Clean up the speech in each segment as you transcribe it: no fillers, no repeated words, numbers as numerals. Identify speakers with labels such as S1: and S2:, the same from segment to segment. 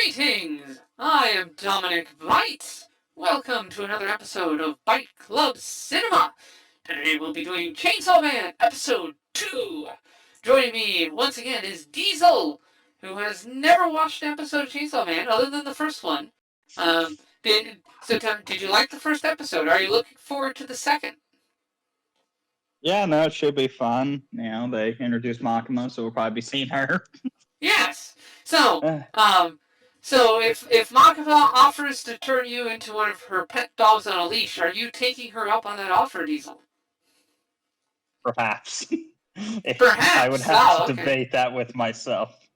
S1: Greetings! I am Dominic Bytes. Welcome to another episode of Byte Club Cinema. Today we'll be doing Chainsaw Man Episode 2. Joining me once again is Diesel, who has never watched an episode of Chainsaw Man other than the first one. Did you like the first episode? Are you looking forward to the second?
S2: Yeah, no, it should be fun. They introduced Makima, so we'll probably be seeing her.
S1: Yes. So if Makima offers to turn you into one of her pet dogs on a leash, are you taking her up on that offer, Diesel?
S2: Perhaps. I would
S1: Perhaps.
S2: have to
S1: Okay.
S2: debate that with myself.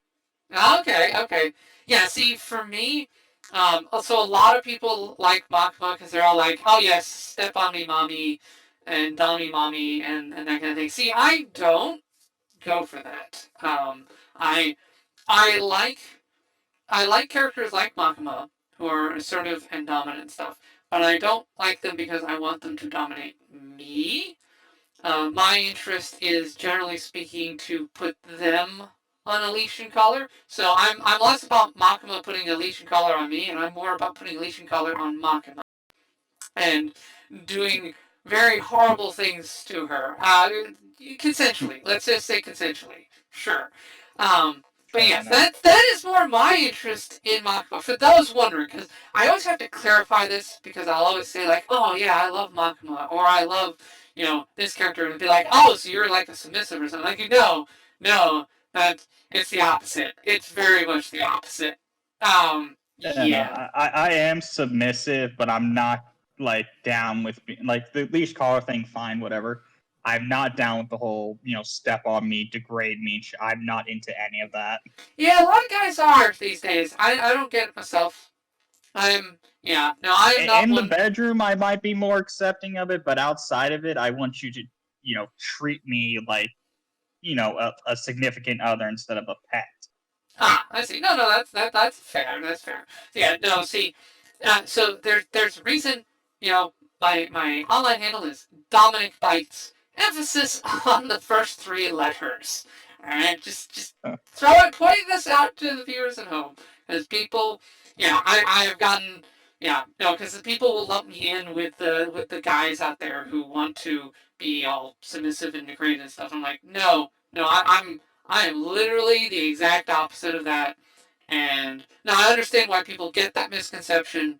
S1: Okay. Yeah, see, for me, so a lot of people like Makima because they're all like, oh yes, step on me, mommy, and dummy, mommy, and that kind of thing. See, I don't go for that. I I like I like characters like Makima who are assertive and dominant and stuff, but I don't like them because I want them to dominate me. My interest is generally speaking to put them on a leash and collar. So I'm less about Makima putting a leash and collar on me, and I'm more about putting a leash and collar on Makima and doing very horrible things to her. Consensually. Let's just say consensually. Sure. But
S2: Fair
S1: yes,
S2: enough.
S1: that is more my interest in Makima. For those wondering, because I always have to clarify this, because I'll always say like, oh yeah, I love Makima, or I love, this character, and be like, oh, so you're like a submissive or something. Like, no, that it's the opposite. It's very much the opposite.
S2: No,
S1: Yeah.
S2: I am submissive, but I'm not down with the leash collar thing. Fine, whatever. I'm not down with the whole step on me, degrade me. I'm not into any of that.
S1: Yeah, a lot of guys are these days. I don't get it myself. I am not
S2: In the
S1: one.
S2: bedroom, I might be more accepting of it, but outside of it, I want you to treat me like a significant other instead of a pet.
S1: I see. No, that's fair. That's fair. Yeah, no, see, so there's a reason, my online handle is Dominic Bytes. Emphasis on the first three letters. All right, just pointing this out to the viewers at home, because people, I have gotten, because the people will lump me in with the guys out there who want to be all submissive and degraded and stuff. I'm like, no, I am literally the exact opposite of that. And now I understand why people get that misconception,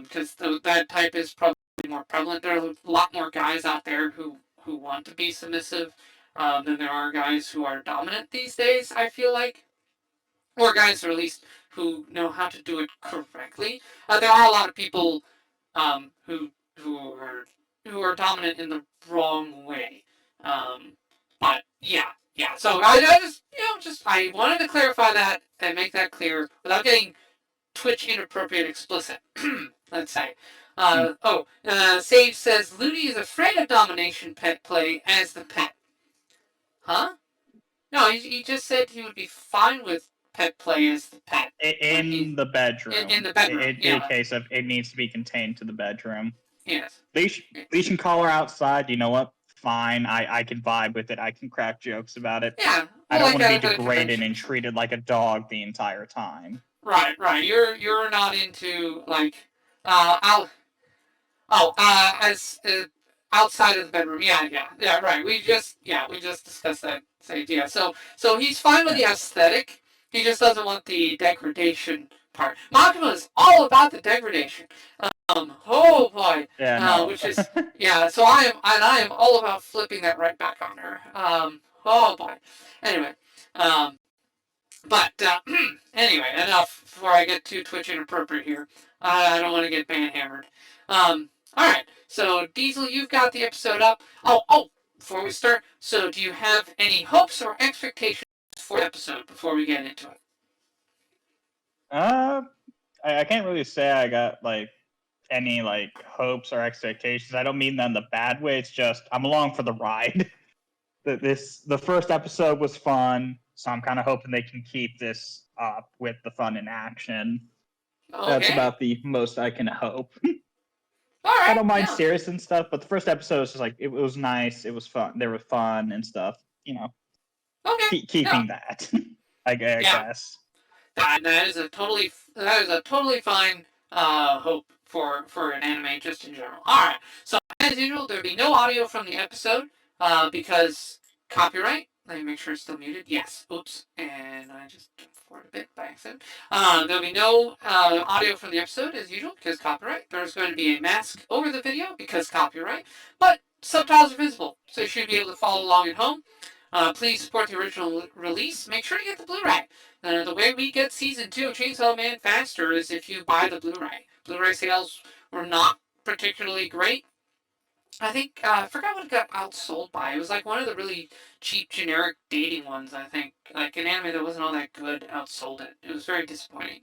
S1: because that type is probably more prevalent. There are a lot more guys out there who want to be submissive than there are guys who are dominant these days, I feel like. Or guys, or at least, who know how to do it correctly. There are a lot of people who are dominant in the wrong way. But yeah. So I just I wanted to clarify that and make that clear without getting Twitch inappropriate explicit. Let's say. Sage says Looney is afraid of domination pet play as the pet. Huh? No, he just said he would be fine with pet play as the pet.
S2: In the bedroom.
S1: In the bedroom,
S2: It'd be a case of it needs to be contained to the bedroom.
S1: Yes.
S2: Leash and collar outside, you know what? Fine, I can vibe with it. I can crack jokes about it.
S1: Yeah.
S2: I don't want to be degraded and treated like a dog the entire time.
S1: Right. You're not into like as outside of the bedroom. Yeah. Right. We just discussed that idea. So he's fine with the aesthetic. He just doesn't want the degradation part. Makima is all about the degradation. Oh boy.
S2: Yeah. No.
S1: Which is So I am all about flipping that right back on her. Oh boy. Anyway. But anyway, enough before I get too Twitch inappropriate here. I don't want to get ban hammered. Alright, so Diesel, you've got the episode up. Oh, before we start, so do you have any hopes or expectations for the episode before we get into it?
S2: I can't really say I got any hopes or expectations. I don't mean that in the bad way. It's just I'm along for the ride. The first episode was fun, so I'm kind of hoping they can keep this up with the fun in action. Okay. That's about the most I can hope.
S1: All right,
S2: I don't mind serious and stuff, but the first episode was just it was nice. It was fun. They were fun and stuff.
S1: Okay.
S2: Keeping that. I guess.
S1: That is a totally fine hope for an anime just in general. All right. So as usual, there'll be no audio from the episode because copyright. Let me make sure it's still muted. Yes. Oops. And I just jumped forward a bit by accident. There'll be no audio from the episode as usual because copyright. There's going to be a mask over the video because copyright. But subtitles are visible, so you should be able to follow along at home. Please support the original release. Make sure to get the Blu-ray. The way we get season 2 of Chainsaw Man faster is if you buy the Blu-ray. Blu-ray sales were not particularly great. I think I forgot what it got outsold by. It was like one of the really cheap generic dating ones. I think like an anime that wasn't all that good outsold it. It was very disappointing.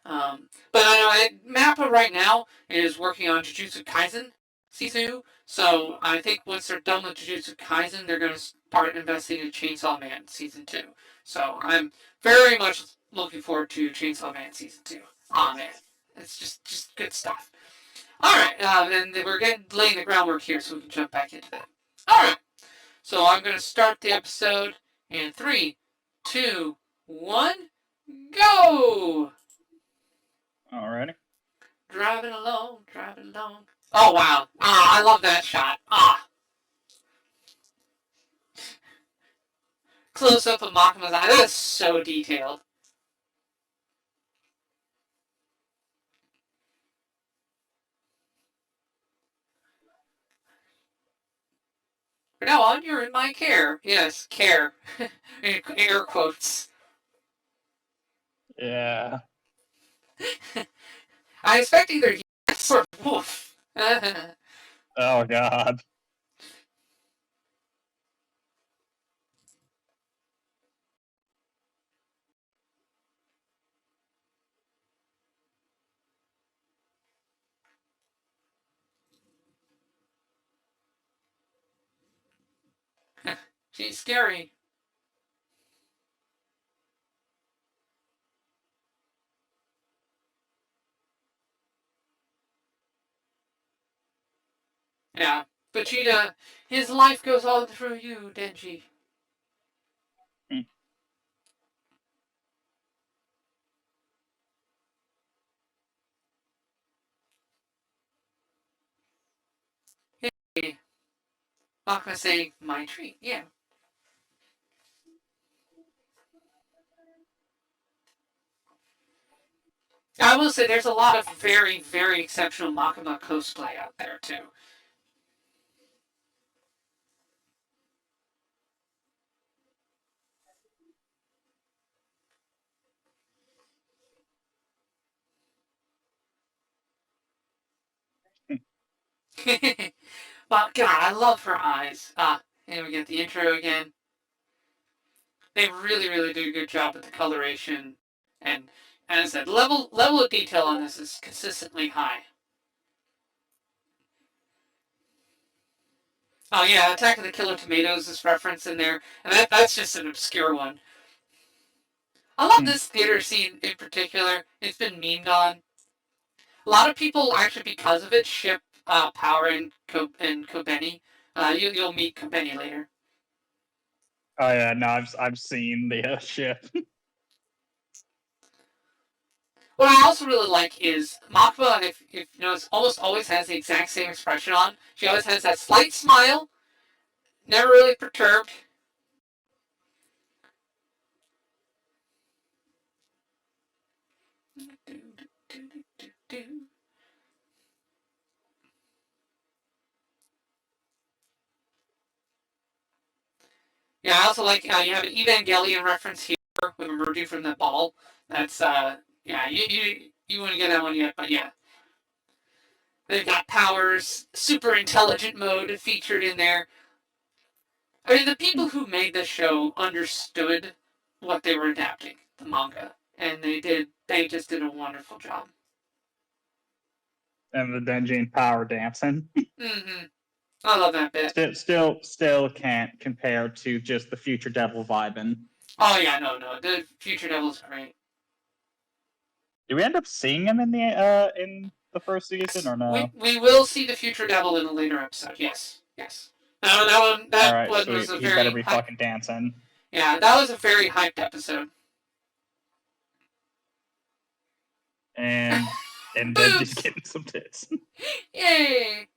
S1: But I know Mappa right now is working on Jujutsu Kaisen season 2. So I think once they're done with Jujutsu Kaisen, they're going to start investing in Chainsaw Man season 2. So I'm very much looking forward to Chainsaw Man season 2. Oh man, it's just good stuff. All right, and we're laying the groundwork here, so we can jump back into that. All right, so I'm going to start the episode in 3, 2, 1, go!
S2: Alrighty.
S1: Driving along, driving along. Oh wow! Ah, I love that shot. Ah, close up of Makima's eye. That is so detailed. From now on, you're in my care. Yes, care. In air quotes.
S2: Yeah.
S1: I expect either yes or woof.
S2: Oh God.
S1: She's scary. Yeah. Vegeta, his life goes all through you, Denji. Hey, Makima saying, my treat. Yeah. I will say there's a lot of very, very exceptional Makima cosplay out there, too. But God, I love her eyes. And we get the intro again. They really, really do a good job with the coloration, and as I said, level of detail on this is consistently high. Oh yeah, Attack of the Killer Tomatoes is referenced in there, and that's just an obscure one. I love this theater scene in particular. It's been memed on. A lot of people actually, because of it, ship Power and Kobeni. You'll meet Kobeni later.
S2: Oh yeah, no, I've seen the ship.
S1: What I also really like is Makba, if you notice, almost always has the exact same expression on. She always has that slight smile, never really perturbed. Yeah, I also like you have an Evangelion reference here with emerging from the ball. That's yeah, you wouldn't get that one yet, but yeah. They've got powers, super intelligent mode featured in there. I mean, the people who made this show understood what they were adapting, the manga, and they just did a wonderful job.
S2: And the Denji power dancing.
S1: Mm-hmm. I love that bit.
S2: Still can't compare to just the Future Devil vibing.
S1: Oh yeah, no, the Future Devil's great.
S2: Do we end up seeing him in the first season or no?
S1: We will see the Future Devil in a later episode. Yes, yes. No, that one was a
S2: he
S1: very
S2: better be fucking dancing.
S1: Yeah, that was a very hyped episode.
S2: and then just
S1: Boobs!
S2: getting some tits.
S1: Yay!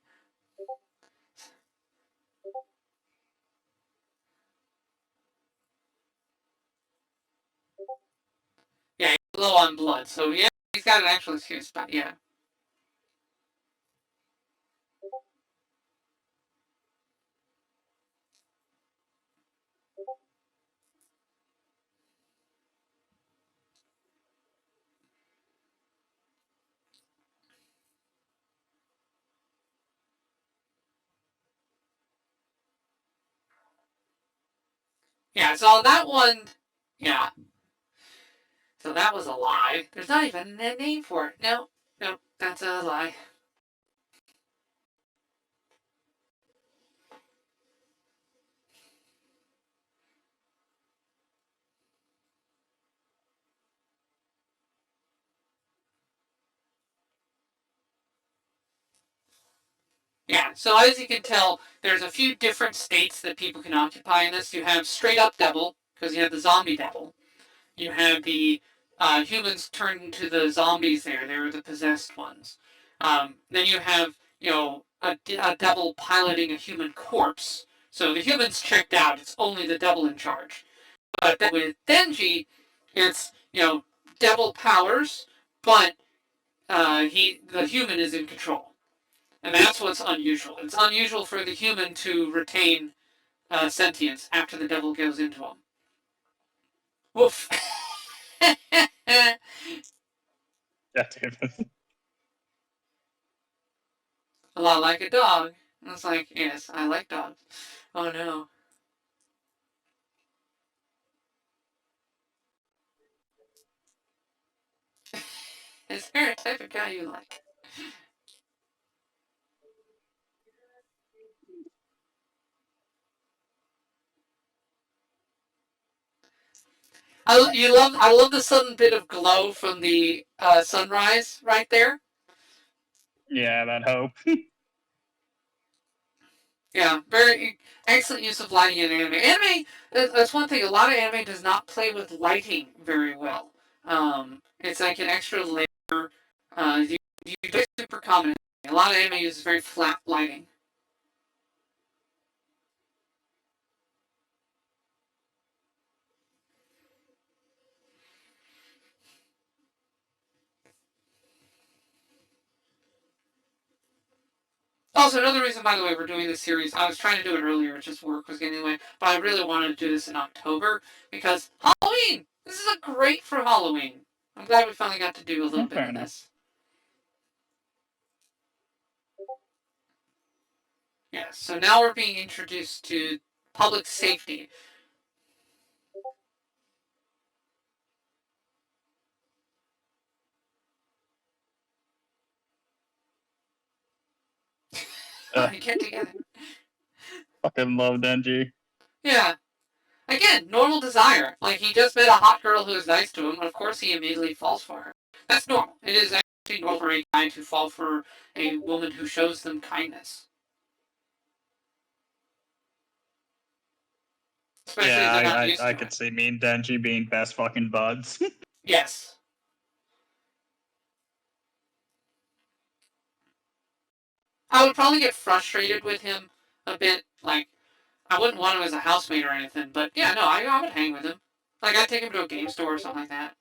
S1: Yeah, he's low on blood, so yeah, he's got an actual excuse, but yeah. Yeah, so that one, yeah. So that was a lie. There's not even a name for it. No, no, that's a lie. Yeah, so as you can tell, there's a few different states that people can occupy in this. You have straight up devil, because you have the zombie devil. You have the humans turned into the zombies there. They were the possessed ones. Then you have, a devil piloting a human corpse. So the humans checked out. It's only the devil in charge. But then with Denji, it's, devil powers, but the human is in control. And that's what's unusual. It's unusual for the human to retain sentience after the devil goes into him. Woof. A lot like a dog. And it's like, yes, I like dogs. Oh no. Is there a type of guy you like? I love the sudden bit of glow from the sunrise right there.
S2: Yeah, that hope.
S1: Yeah, very excellent use of lighting in anime. Anime, that's one thing. A lot of anime does not play with lighting very well. It's like an extra layer. You do super common. A lot of anime uses very flat lighting. Also, another reason, by the way, we're doing this series, I was trying to do it earlier, it just work was getting in the way, but I really wanted to do this in October because Halloween! This is a great for Halloween. I'm glad we finally got to do a little bit
S2: Fair
S1: of
S2: enough.
S1: this. Yeah, so now we're being introduced to public safety. Get together.
S2: Fucking love Denji.
S1: Yeah. Again, normal desire. Like, he just met a hot girl who is nice to him, and of course he immediately falls for her. That's normal. It is actually normal for a guy to fall for a woman who shows them kindness. Especially if they're not
S2: Yeah,
S1: used
S2: I
S1: to
S2: could
S1: it.
S2: see me and Denji being best fucking buds.
S1: Yes. I would probably get frustrated with him a bit. Like, I wouldn't want him as a housemate or anything, but yeah, no, I would hang with him. Like, I'd take him to a game store or something like that.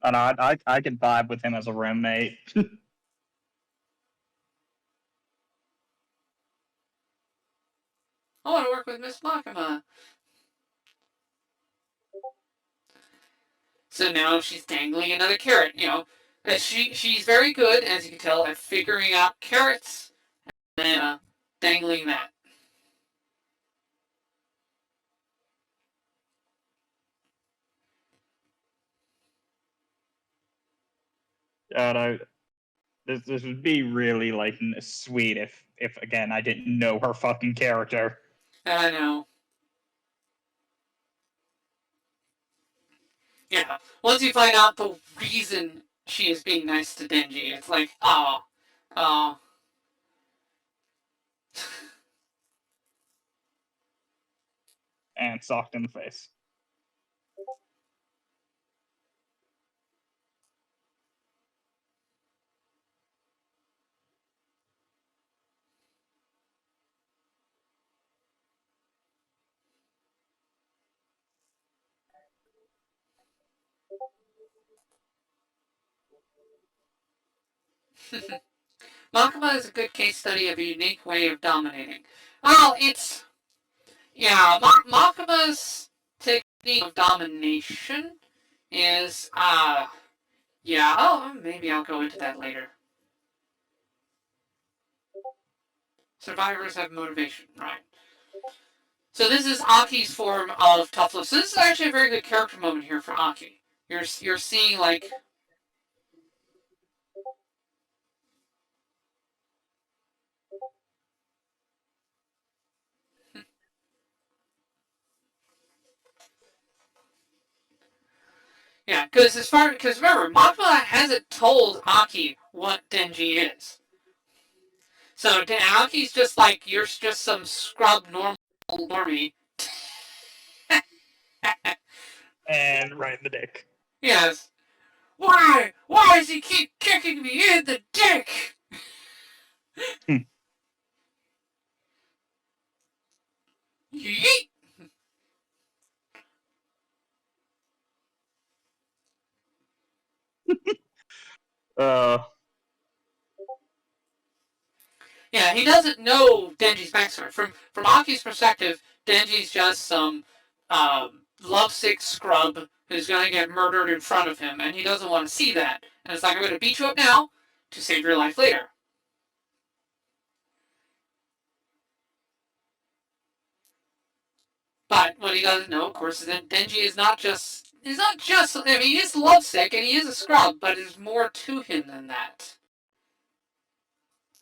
S2: And I could vibe with him as a roommate.
S1: I want to work with Miss Makima. So now she's dangling another carrot. She's very good, as you can tell, at figuring out carrots and dangling that.
S2: God, this would be really like sweet if again I didn't know her fucking character.
S1: I know. Yeah. Once you find out the reason she is being nice to Denji, it's like, oh, oh.
S2: And socked in the face.
S1: Makima is a good case study of a unique way of dominating. Well, it's yeah, Makima's technique of domination is yeah. Oh, maybe I'll go into that later. Survivors have motivation, right? So this is Aki's form of tough love. So this is actually a very good character moment here for Aki. You're seeing like yeah, because remember Makima hasn't told Aki what denji is. So Aki's just like you're just some scrub normal normie.
S2: And right in the dick.
S1: Yes. Why? Why does he keep kicking me in the dick? Yeet.
S2: Uh,
S1: Yeah, he doesn't know Denji's backstory. From Aki's perspective, Denji's just some lovesick scrub who's gonna get murdered in front of him, and he doesn't want to see that. And it's like I'm gonna beat you up now to save your life later. But what he doesn't know, of course, is that Denji is not just I mean, he is lovesick and he is a scrub, but there's more to him than that.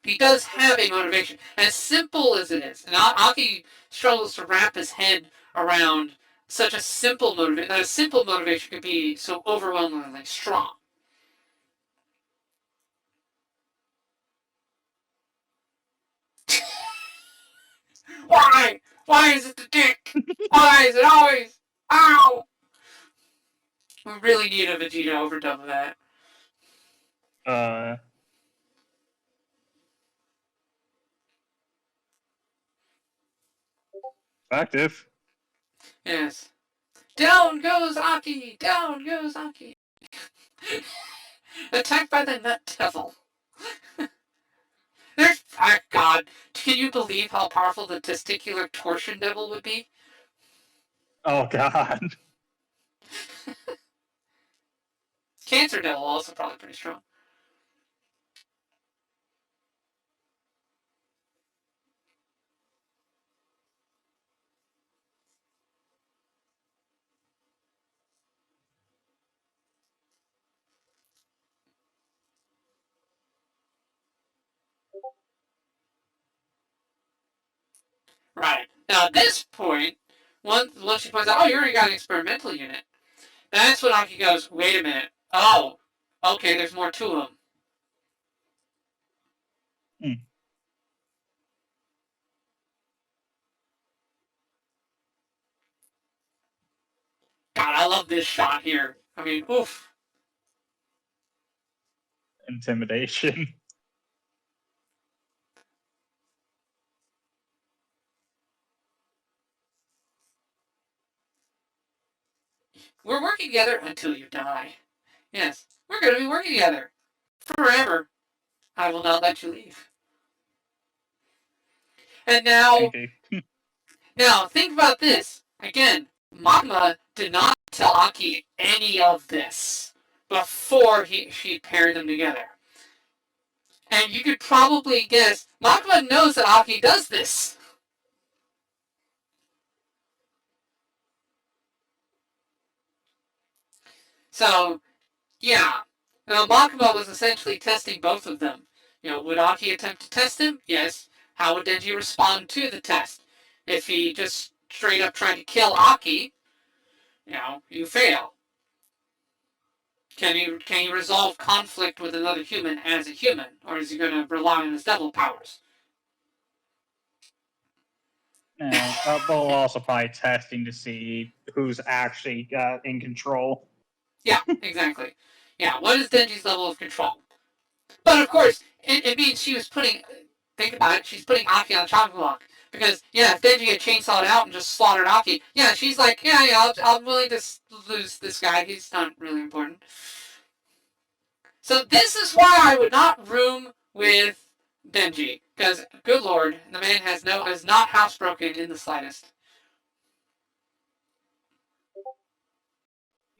S1: He does have a motivation, as simple as it is. And Aki struggles to wrap his head around such a simple motivation. That a simple motivation could be so overwhelmingly strong. Why? Why is it the dick? Why is it always? Ow! We really need a Vegeta overdub of that.
S2: uh, Active.
S1: Yes. Down goes Aki! Down goes Aki! Attacked by the Nut Devil. There's. Oh, God. Can you believe how powerful the testicular torsion devil would be?
S2: Oh God.
S1: Cancer devil also probably pretty strong. Right. Now, at this point, once she points out, oh, you already got an experimental unit, that's when Aki goes, wait a minute. Oh, okay, there's more to him.
S2: Hmm.
S1: God, I love this shot here. I mean, oof.
S2: Intimidation.
S1: We're working together until you die. Yes, we're going to be working together forever. I will not let you leave. And now think about this. Again, Mama did not tell Aki any of this before she paired them together. And you could probably guess, Makima knows that Aki does this. So, yeah. Now, Makima was essentially testing both of them. Would Aki attempt to test him? Yes. How would Denji respond to the test? If he just straight up tried to kill Aki, you fail. Can he resolve conflict with another human as a human, or is he going to rely on his devil powers?
S2: And they'll also probably testing to see who's actually in control.
S1: Yeah, exactly. Yeah, what is Denji's level of control? But of course, it means she was putting. Think about it. She's putting Aki on the chopping block because if Denji had chainsawed out and just slaughtered Aki, she's like, I'm willing to lose this guy. He's not really important. So this is why I would not room with Denji, because good lord, the man has not housebroken in the slightest.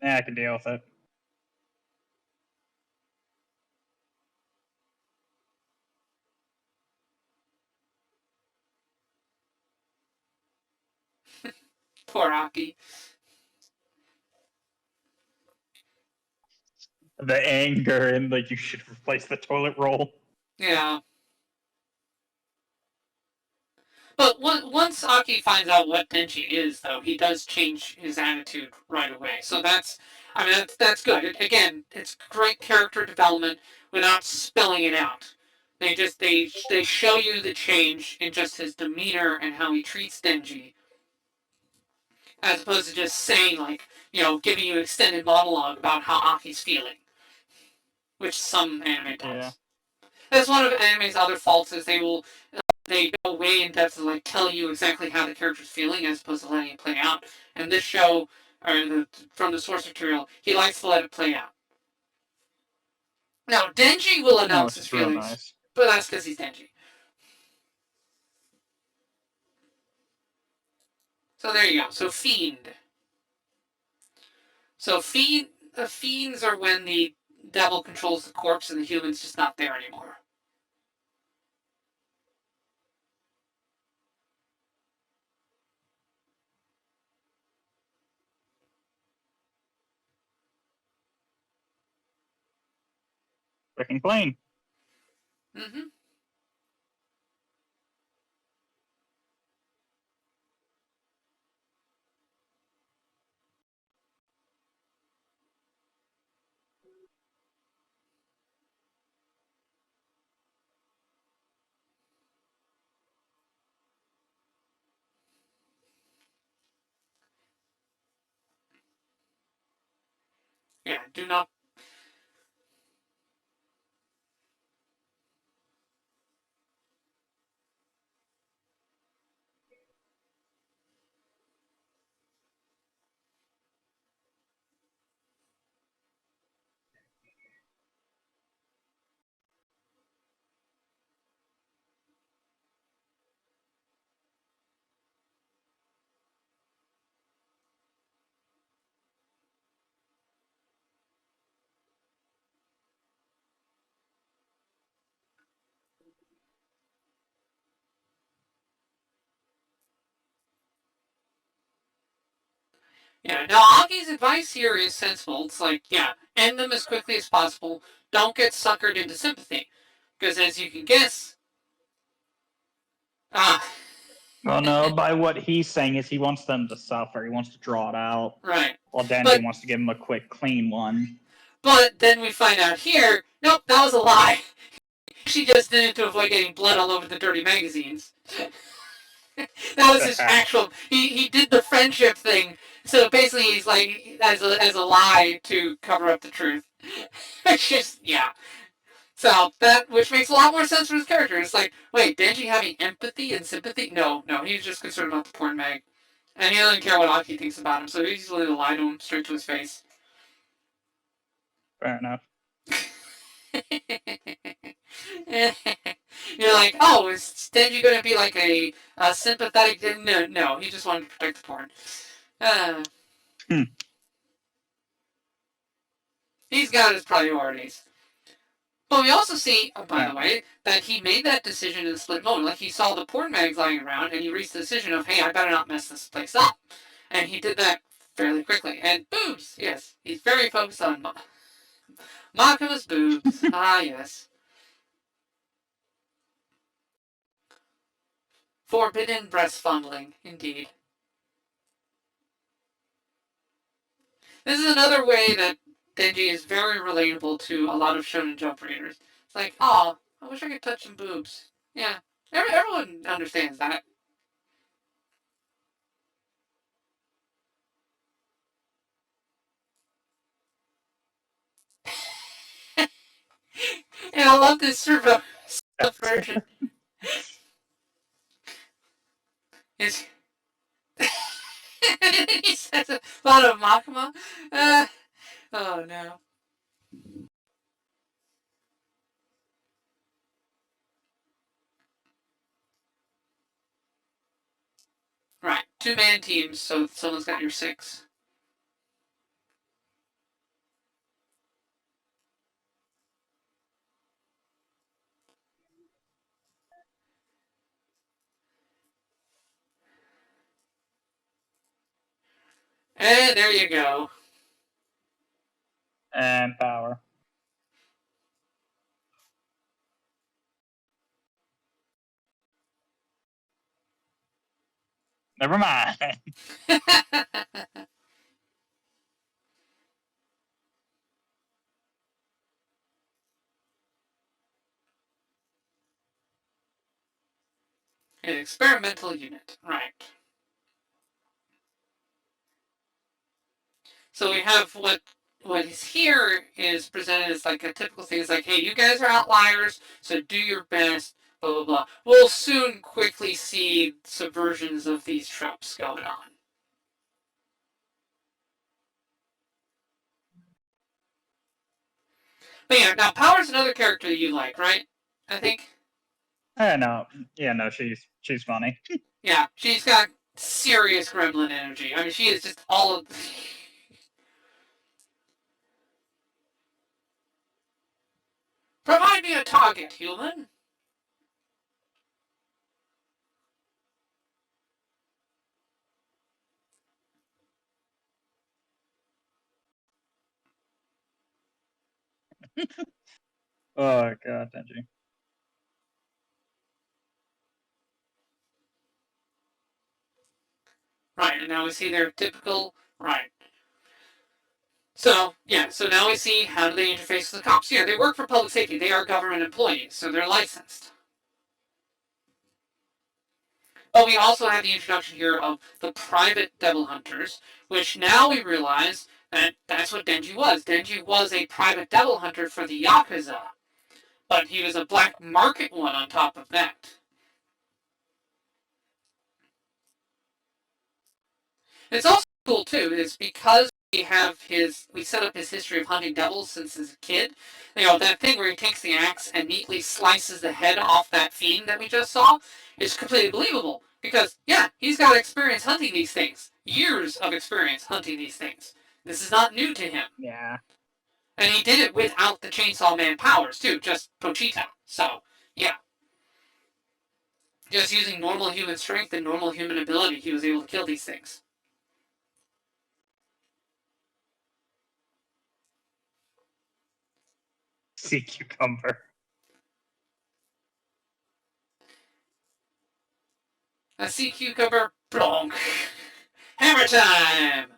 S2: Yeah, I can deal with it.
S1: Poor Aki.
S2: The anger and like you should replace the toilet roll.
S1: Yeah. But once Aki finds out what Denji is, though, he does change his attitude right away. So that's good. Again, it's great character development without spelling it out. They show you the change in just his demeanor and how he treats Denji, as opposed to just saying giving you an extended monologue about how Aki's feeling, which some anime does.
S2: Yeah.
S1: That's one of anime's other faults is they go way in depth to tell you exactly how the character's feeling as opposed to letting it play out. And this show, from the source material, he likes to let it play out. Now, Denji will announce his feelings, nice. But that's because he's Denji. So there you go. So Fiend. So Fiends are when the devil controls the corpse and the human's just not there anymore.
S2: Freaking plane.
S1: Mm-hmm. Yeah, do not. Yeah, now Aki's advice here is sensible. It's end them as quickly as possible. Don't get suckered into sympathy. Because as you can guess,
S2: well, no, by what he's saying is he wants them to suffer. He wants to draw it out.
S1: Right.
S2: While Denji wants to give him a quick, clean one.
S1: But then we find out here, nope, that was a lie. She just did it to avoid getting blood all over the dirty magazines. That was his actual. He did the friendship thing. So basically, he's as a lie to cover up the truth. It's just So which makes a lot more sense for his character. It's wait, Denji having empathy and sympathy? No, he's just concerned about the porn mag, and he doesn't care what Aki thinks about him. So he's willing to lie to him straight to his face.
S2: Fair enough.
S1: You're like, oh, is Denji going to be a sympathetic? No, he just wanted to protect the porn. He's got his priorities. But we also see, by the way, that he made that decision in a split moment. He saw the porn mags lying around, and he reached the decision of, hey, I better not mess this place up. And he did that fairly quickly. And boobs, yes. He's very focused on Makima's boobs. Yes. Forbidden breast fondling, indeed. This is another way that Denji is very relatable to a lot of Shonen Jump readers. It's I wish I could touch some boobs. Yeah, everyone understands that. And I love this subversion. He says a lot of makima. Oh no. 2-man teams, so someone's got your 6. And there you go.
S2: And power. Never mind.
S1: An experimental unit, right. So we have what is here is presented as like a typical thing. It's like, hey, you guys are outliers, so do your best, blah, blah, blah. We'll soon quickly see subversions of these tropes going on. But yeah, now Power's another character you like, right? I think.
S2: No. Yeah, no, she's funny.
S1: Yeah, she's got serious gremlin energy. I mean, she is just all of. Provide me a target, human.
S2: Oh god, denji.
S1: Right, and now we see their typical. Right. So, yeah, so now we see how do they interface with the cops. Yeah, they work for public safety. They are government employees, so they're licensed. But we also have the introduction here of the private devil hunters, which now we realize that that's what Denji was. Denji was a private devil hunter for the Yakuza, but he was a black market one on top of that. It's also cool too, is because we set up his history of hunting devils since he's a kid. You know, that thing where he takes the axe and neatly slices the head off that fiend that we just saw is completely believable. Because, yeah, he's got experience hunting these things. Years of experience hunting these things. This is not new to him.
S2: Yeah.
S1: And he did it without the chainsawman powers, too, just Pochita. So, yeah. Just using normal human strength and normal human ability, he was able to kill these things.
S2: Sea cucumber.
S1: A sea cucumber, blonk. Hammer time!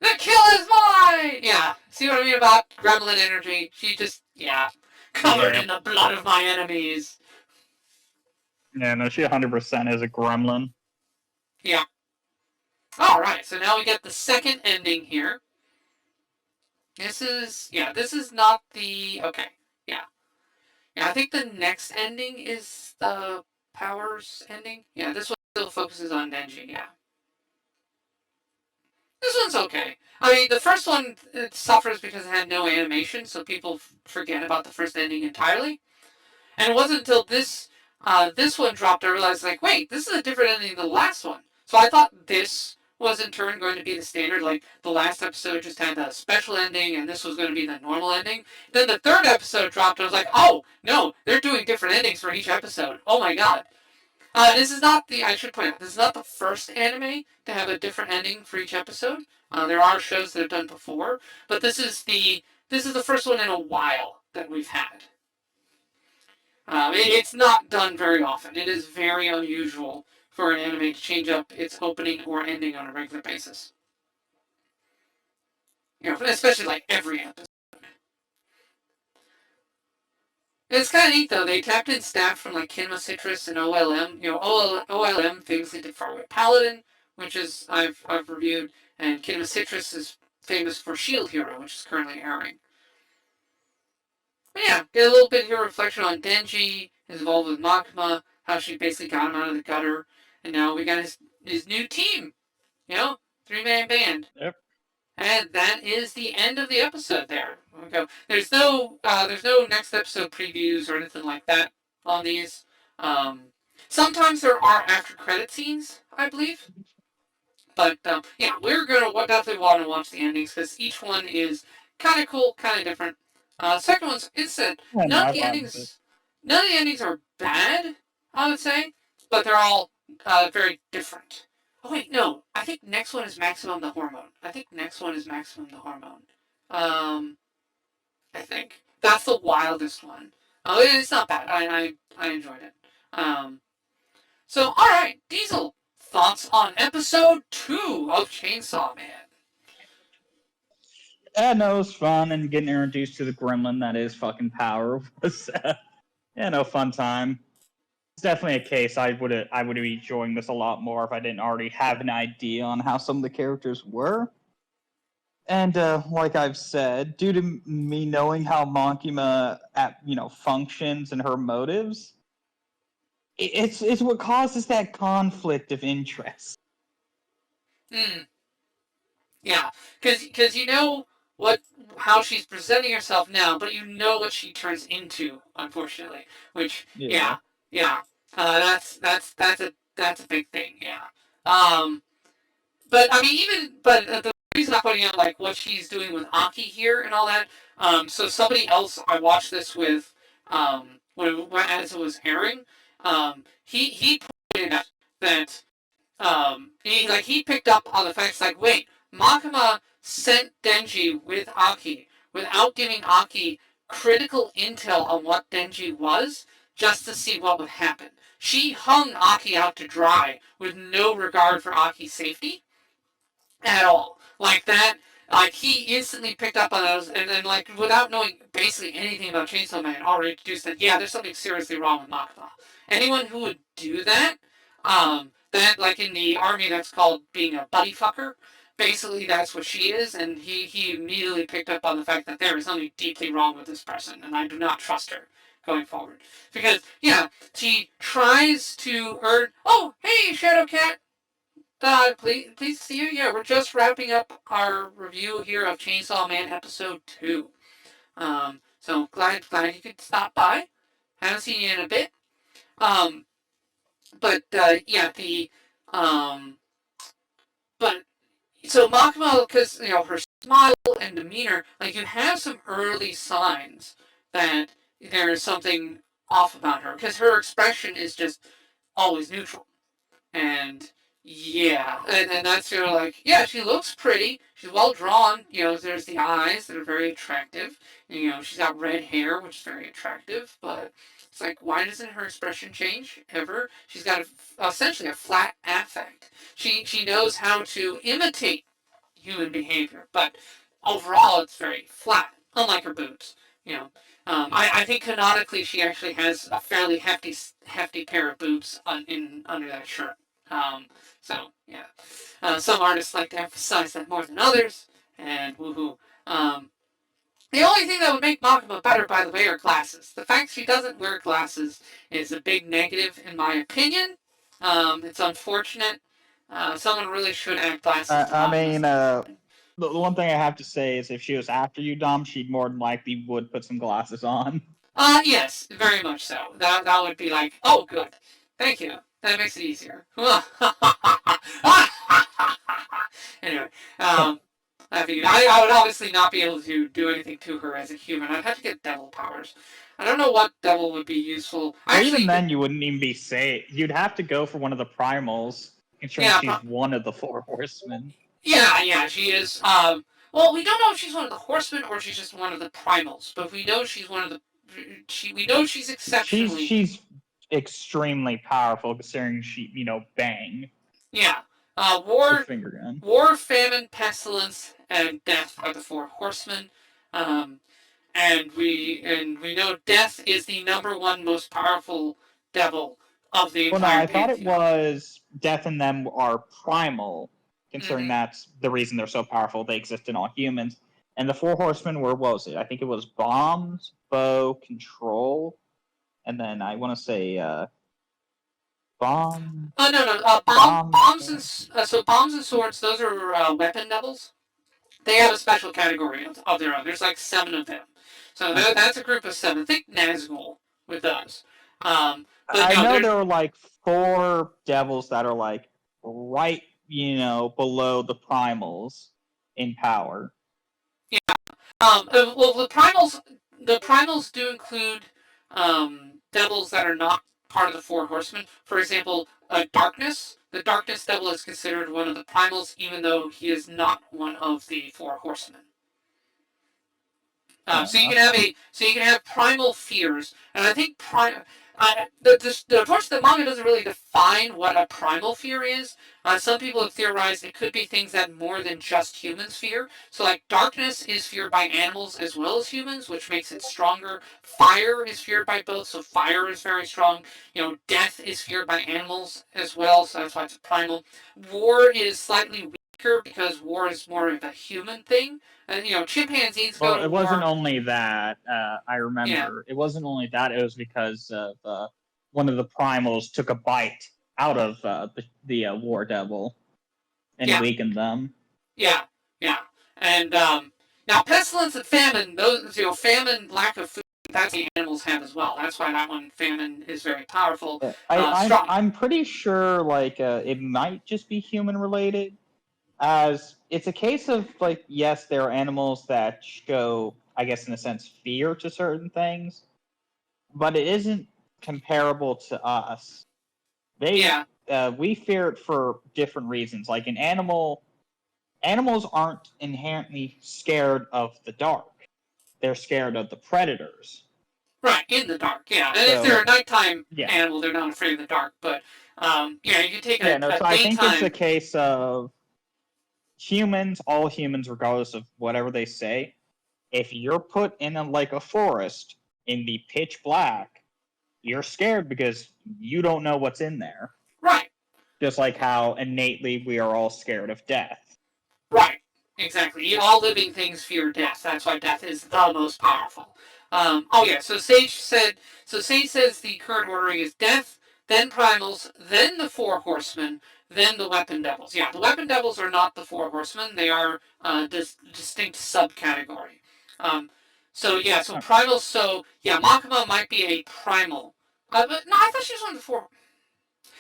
S1: The kill is mine! Yeah, see what I mean about gremlin energy? She just, yeah, covered in the blood of my enemies.
S2: Yeah, no, she 100% is a gremlin.
S1: Yeah. Alright, so now we get the second ending here. This is not the, okay, yeah. Yeah, I think the next ending is the Powers ending. Yeah, this one still focuses on Denji, yeah. This one's okay. I mean, the first one it suffers because it had no animation, so people forget about the first ending entirely. And it wasn't until this one dropped I realized, like, wait, this is a different ending than the last one. So I thought this was in turn going to be the standard. Like the last episode just had a special ending, and this was going to be the normal ending. Then the third episode dropped, and I was like, oh no, they're doing different endings for each episode. Oh my god. This is not the. I should point out, this is not the first anime to have a different ending for each episode. There are shows that have done before, but this is the first one in a while that we've had. It's not done very often. It is very unusual for an anime to change up its opening or ending on a regular basis. You know, especially like every episode. It's kind of neat though. They tapped in staff from like Kinema Citrus and OLM. You know, OLM famously did Faraway Paladin, which is I've reviewed, and Kinema Citrus is famous for Shield Hero, which is currently airing. But yeah, get a little bit of your reflection on Denji, his involved with Makima, how she basically got him out of the gutter, and now we got his new team. You know, 3-man band.
S2: Yep.
S1: And that is the end of the episode. There we go. There's no next episode previews or anything like that on these. Um, Sometimes there are after credit scenes, I believe. But yeah, we're gonna definitely want to watch the endings because each one is kind of cool, kind of different. Second one's instant.
S2: Yeah, no, I vibe with it.
S1: None of the endings are bad, I would say, but they're all very different. Oh wait, no, I think next one is Maximum the Hormone. I think next one is Maximum the Hormone. Um, I think that's the wildest one. Oh, it's not bad. I enjoyed it. Um, so all right, Diesel, thoughts on episode 2 of Chainsaw Man?
S2: Yeah, no, it was fun, and getting introduced to the gremlin that is fucking Power was, fun time. It's definitely a case I would be enjoying this a lot more if I didn't already have an idea on how some of the characters were. And like I've said, due to me knowing how Makima functions and her motives, it's what causes that conflict of interest.
S1: Hmm. Yeah, because you know what how she's presenting herself now, but you know what she turns into, unfortunately. Which
S2: Yeah.
S1: yeah, that's a big thing. Yeah. Um, but I mean, the reason I'm pointing out like what she's doing with Aki here and all that. So somebody else I watched this with, as it was airing, he pointed out that he picked up on the facts like, wait, Makima sent Denji with Aki without giving Aki critical intel on what Denji was, just to see what would happen. She hung Aki out to dry with no regard for Aki's safety at all. Like that, like he instantly picked up on those, and then like without knowing basically anything about Chainsaw Man, already deduced that yeah, there's something seriously wrong with Makima. Anyone who would do that, that like in the army, that's called being a buddy fucker. Basically, that's what she is, and he immediately picked up on the fact that there is something deeply wrong with this person, and I do not trust her going forward. Because yeah, she tries to earn. Oh, hey, Shadow Cat, please see you. Yeah, we're just wrapping up our review here of Chainsaw Man episode 2. So glad you could stop by. Haven't seen you in a bit. Um, but yeah, um, but so Makima, because her smile and demeanor, like you have some early signs that there is something off about her, because her expression is just always neutral. And yeah, and that's like, yeah, she looks pretty. She's well drawn. There's the eyes that are very attractive. And, she's got red hair, which is very attractive. But it's like, why doesn't her expression change ever? She's got essentially a flat affect. She knows how to imitate human behavior, but overall it's very flat, unlike her boobs. You know, I think canonically she actually has a fairly hefty pair of boobs under that shirt. So yeah, some artists like to emphasize that more than others, and woohoo. The only thing that would make Makima better, by the way, are glasses. The fact she doesn't wear glasses is a big negative, in my opinion. It's unfortunate. Someone really should add glasses to
S2: I
S1: Makima's
S2: mean,
S1: design.
S2: the one thing I have to say is if she was after you, Dom, she'd more than likely would put some glasses on.
S1: Yes, very much so. That would be like, oh, good. Thank you. That makes it easier. Anyway, um, I would obviously not be able to do anything to her as a human. I'd have to get devil powers. I don't know what devil would be useful.
S2: Or even
S1: Actually,
S2: then, you wouldn't even be safe. You'd have to go for one of the primals, ensuring
S1: yeah,
S2: she's one of the four horsemen.
S1: yeah, she is. Well, we don't know if she's one of the horsemen or she's just one of the primals, but we know she's one of the. We know she's
S2: She's
S1: exceptionally.
S2: she's extremely powerful, considering she bang
S1: Yeah.
S2: her finger gun.
S1: War, famine, pestilence, and death are the four horsemen. Um, and we know death is the number one most powerful devil of the
S2: Well, no,
S1: entire
S2: I thought it
S1: pantheon.
S2: was Death and them are primal, considering
S1: Mm-hmm.
S2: that's the reason they're so powerful. They exist in all humans. And the four horsemen were, what was it? I think it was bombs, bow, control, and then I want to say bomb,
S1: Oh no.
S2: bomb.
S1: Bombs and swords. Those are weapon devils. They have a special category of their own. There's like 7 of them. So
S2: Okay.
S1: that's a group of 7. Think Nazgul with those. But
S2: I
S1: no,
S2: know
S1: there's
S2: there are like 4 devils that are like right, below the primals in power.
S1: yeah. Well, the primals do include devils that are not part of the four horsemen. For example, darkness. The darkness devil is considered one of the primals, even though he is not one of the four horsemen.
S2: Fair
S1: So you
S2: enough.
S1: can have primal fears, and I think of course the manga doesn't really define what a primal fear is. Some people have theorized it could be things that more than just humans fear. So like darkness is feared by animals as well as humans, which makes it stronger. Fire is feared by both, so fire is very strong. Death is feared by animals as well, so that's why it's a primal. War is slightly weaker because war is more of a human thing. And chimpanzees go
S2: Well,
S1: to
S2: it wasn't
S1: war.
S2: only that. I
S1: Yeah,
S2: remember it wasn't only that. It was because of one of the primals took a bite out of the war devil and
S1: yeah,
S2: weakened them.
S1: yeah, yeah. And now pestilence and famine, those famine, lack of food, that's the animals have as well. That's why that one famine is very powerful, strong.
S2: I'm pretty sure like it might just be human related, as it's a case of like yes, there are animals that show, I guess in a sense, fear to certain things, but it isn't comparable to us. They
S1: Yeah,
S2: we fear it for different reasons. Like animals aren't inherently scared of the dark. They're scared of the predators.
S1: right, in the dark. Yeah, and if they're
S2: So
S1: a nighttime
S2: yeah,
S1: animal, they're not afraid of the dark. But you can take
S2: yeah.
S1: a,
S2: No,
S1: a
S2: so I think it's a
S1: daytime.
S2: case of humans, all humans, regardless of whatever they say. If you're put in like a forest in the pitch black, you're scared because you don't know what's in there.
S1: Right,
S2: Just like how innately we are all scared of death.
S1: right, exactly. All living things fear death. That's why death is the most powerful. Oh yeah. Sage says the current ordering is death, then primals, then the four horsemen, then the weapon devils. Yeah, the weapon devils are not the four horsemen. They are distinct subcategory. Um, so yeah, so primals. So yeah, Makima might be a primal. But no, I thought she was one of the four.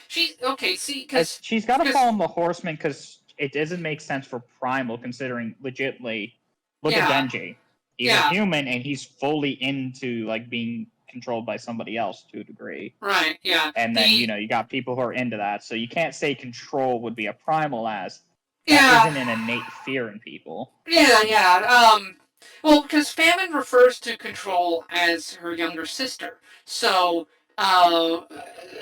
S1: She okay. See,
S2: She's got to
S1: because
S2: fall on the horseman because it doesn't make sense for primal considering legitly. Look at
S1: yeah,
S2: Denji. He's a
S1: yeah,
S2: human and he's fully into like being controlled by somebody else to a degree.
S1: right, yeah.
S2: And then you got people who are into that, so you can't say control would be a primal, as that
S1: Yeah,
S2: isn't an innate fear in people.
S1: yeah. Well, because famine refers to control as her younger sister, so uh,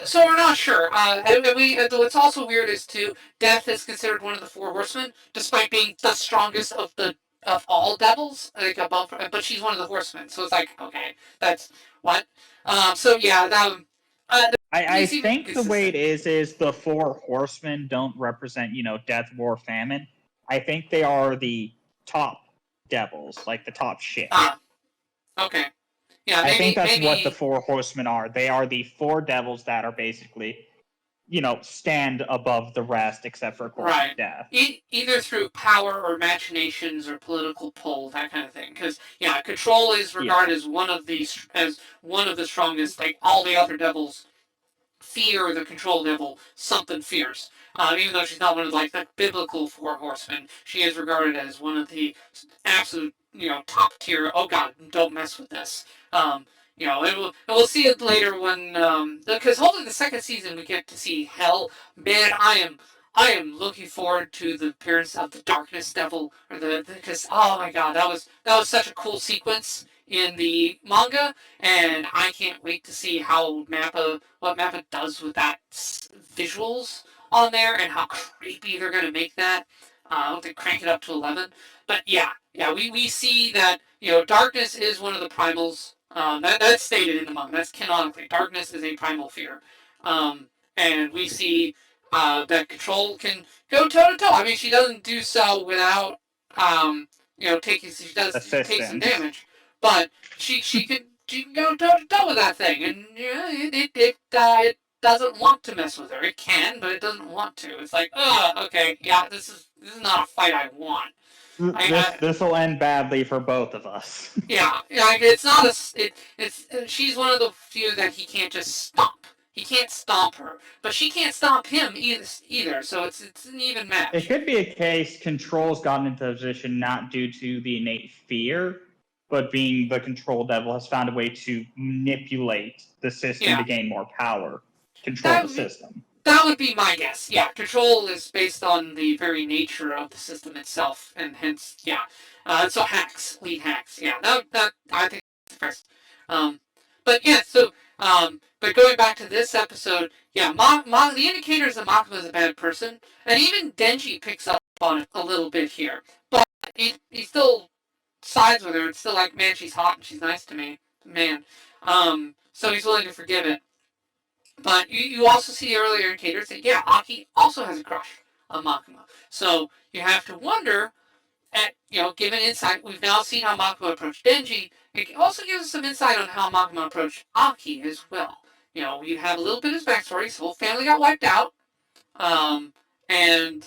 S1: so we're not sure. What's also weird is too, death is considered one of the four horsemen, despite being the strongest of all devils, like above. But she's one of the horsemen, so it's like okay, that's what. So yeah,
S2: I
S1: it's even
S2: think the way it
S1: consistent.
S2: is the 4 horsemen don't represent, death, war, famine. I think they are the top devils, like the top shit.
S1: Okay. Yeah,
S2: I think that's what the
S1: maybe
S2: 4 horsemen are. They are the 4 devils that are basically, stand above the rest, except for, of course,
S1: right.
S2: death.
S1: Either through power or machinations or political pull, that kind of thing. Because yeah, control is
S2: Yeah.
S1: regarded as one of the strongest. Like all the other devils fear the control devil, something fierce. Even though she's not one of like the biblical four horsemen, she is regarded as one of the absolute top tier. Oh God, don't mess with this. And we'll see it later when because hopefully the second season we get to see Hell. Man, I am looking forward to the appearance of the Darkness Devil or the because oh my God, that was such a cool sequence in the manga, and I can't wait to see what Mappa does with that visuals on there and how creepy they're gonna make that. I hope they crank it up to 11. But yeah, we see that darkness is one of the primals. That's stated in the manga. That's canonically. Darkness is a primal fear, and we see that control can go toe to toe. I mean, she doesn't do so without taking. She does take some
S2: Assistance.
S1: damage, but she can go toe to toe with that thing, and it doesn't want to mess with her. It can, but it doesn't want to. It's like, okay, yeah, this is not a fight I want.
S2: This will end badly for both of us.
S1: Yeah, it's not it's she's one of the few that he can't just stop. He can't stomp her, but she can't stomp him either. So it's an even match.
S2: It could be a case Control's gotten into a position not due to the innate fear, but being the Control Devil has found a way to manipulate the system to gain more power, control the system.
S1: That would be my guess. Yeah, Control is based on the very nature of the system itself, and hence, so hacks, lead hacks. Yeah, that I think that's the first. But yeah, so but going back to this episode, the indicator is that Makima is a bad person, and even Denji picks up on it a little bit here. But he still sides with her. It's still like, man, she's hot and she's nice to me, man. So he's willing to forgive it. But you also see earlier indicators that, Aki also has a crush on Makima. So you have to wonder, given insight, we've now seen how Makima approached Denji. It also gives us some insight on how Makima approached Aki as well. You have a little bit of his backstory. His whole family got wiped out. And,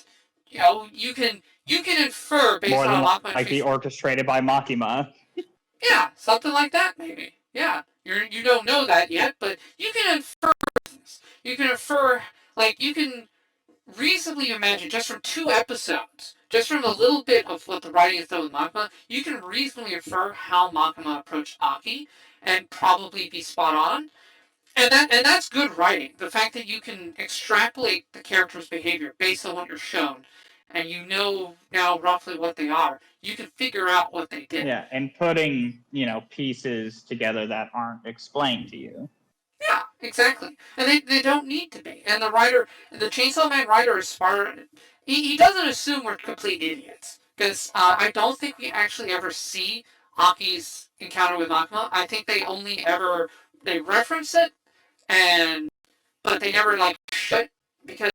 S1: you can infer based on how Makima...
S2: Like be orchestrated by Makima.
S1: Yeah, something like that, maybe. Yeah. You don't know that yet, but you can infer things. You can infer, you can reasonably imagine, just from 2 episodes, just from a little bit of what the writing has done with Makima, you can reasonably infer how Makima approached Aki, and probably be spot on. And that's good writing. The fact that you can extrapolate the character's behavior based on what you're shown, and you know now roughly what they are, you can figure out what they did.
S2: Yeah, and putting, pieces together that aren't explained to you.
S1: Yeah, exactly. And they don't need to be. And the chainsawman writer is smart. He doesn't assume we're complete idiots. Because I don't think we actually ever see Aki's encounter with Makima. I think they only they reference it, but they never, show it, because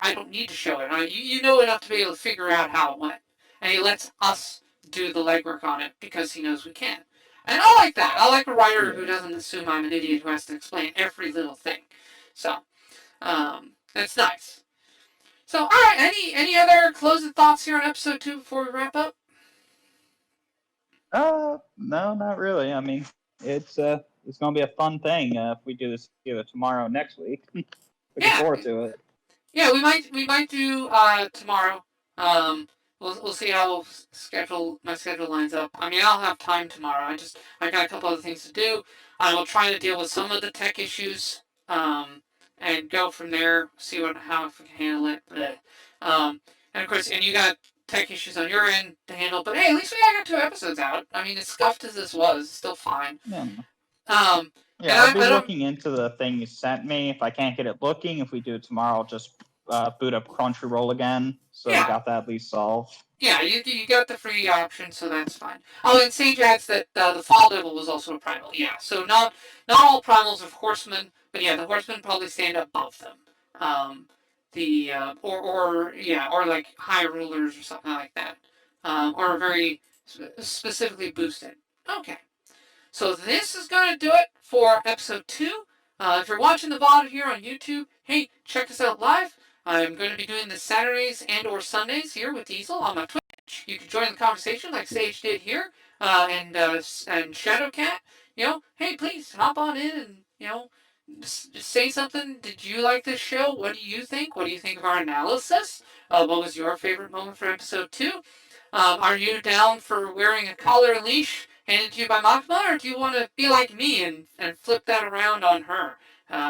S1: I don't need to show it. You know enough to be able to figure out how it went. And he lets us do the legwork on it because he knows we can. And I like that. I like a writer who doesn't assume I'm an idiot who has to explain every little thing. So, that's nice. So, alright, any other closing thoughts here on episode 2 before we wrap up?
S2: No, not really. I mean, it's going to be a fun thing if we do this either tomorrow or next week. Looking forward to it.
S1: Yeah, we might do tomorrow. We'll see how my schedule lines up. I mean, I'll have time tomorrow. I got a couple other things to do. I will try to deal with some of the tech issues, and go from there. See how I can handle it. And of course, you got tech issues on your end to handle. But hey, at least we got 2 episodes out. I mean, as scuffed as this was, it's still fine.
S2: Yeah. I'll be looking into the thing you sent me. If I can't get it looking, if we do it tomorrow, I'll just boot up Crunchyroll again. So we got that at least solved.
S1: Yeah, you got the free option, so that's fine. Oh, and Sage adds that the Fall Devil was also a primal. Yeah, so not all primals are horsemen, but the horsemen probably stand above them. Or like high rulers or something like that. Or very specifically boosted. Okay. So this is going to do it for episode 2. If you're watching the VOD here on YouTube, hey, check us out live. I'm going to be doing this Saturdays and or Sundays here with Diesel on my Twitch. You can join the conversation like Sage did here, and Shadowcat. Hey, please hop on in and just say something. Did you like this show? What do you think? What do you think of our analysis? What was your favorite moment for episode 2? Are you down for wearing a collar and leash handed to you by Makima, or do you want to be like me and flip that around on her?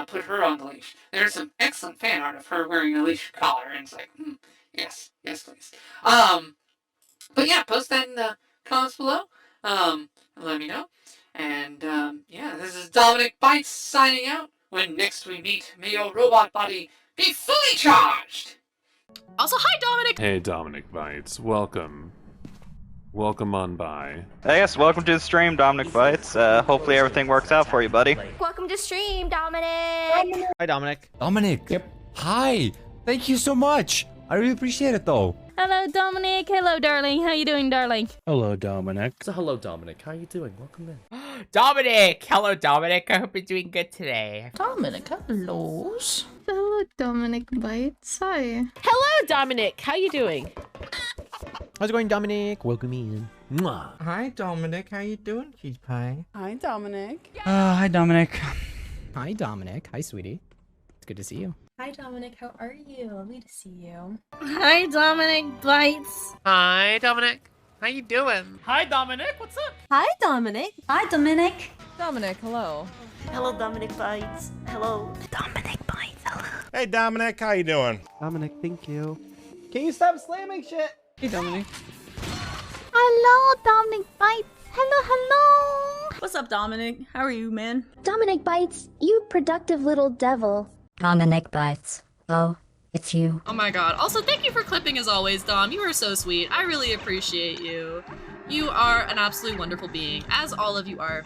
S1: Put her on the leash. There's some excellent fan art of her wearing a leash collar, and it's like, yes, please. But yeah, post that in the comments below. And let me know. And this is Dominic Bytes signing out. When next we meet, may your robot body be fully charged.
S3: Also, hi, Dominic.
S4: Hey, Dominic Bytes. Welcome on by.
S5: Hey, yes, welcome to the stream, Dominic Bytes. Hopefully everything works out for you, buddy.
S6: Welcome to stream, Dominic.
S7: Hi, Dominic.
S8: Dominic. Yep. Hi. Thank you so much. I really appreciate it, though.
S9: Hello, Dominic. Hello, darling. How you doing, darling?
S10: Hello, Dominic.
S7: So, hello, Dominic. How are you doing? Welcome in.
S11: Dominic! Hello, Dominic. I hope you're doing good today.
S12: Dominic, hello.
S9: Hello, Dominic Bytes. Hi.
S3: Hello, Dominic. How you doing?
S7: How's it going, Dominic? Welcome in. Mwah.
S10: Hi, Dominic. How you doing, cheese pie?
S3: Hi, Dominic.
S10: Hi, Dominic.
S7: Hi, Dominic. Hi, sweetie. It's good to see you.
S3: Hi, Dominic. How are you? Lovely to see you.
S9: Hi, Dominic Bytes.
S1: Hi, Dominic. How you doing?
S11: Hi, Dominic. What's up?
S3: Hi, Dominic. Hi, Dominic.
S9: Dominic, hello.
S6: Hello, Dominic Bytes. Hello. Dominic Bytes. Hello.
S10: Hey, Dominic. How you doing?
S7: Dominic, thank you.
S10: Can you stop slamming shit?
S9: Hey, Dominic.
S6: Hello, Dominic Bytes. Hello.
S3: What's up, Dominic? How are you, man?
S6: Dominic Bytes, you productive little devil. Dominic Bytes. Oh, it's you.
S3: Oh my god. Also, thank you for clipping as always, Dom. You are so sweet. I really appreciate you. You are an absolutely wonderful being, as all of you are.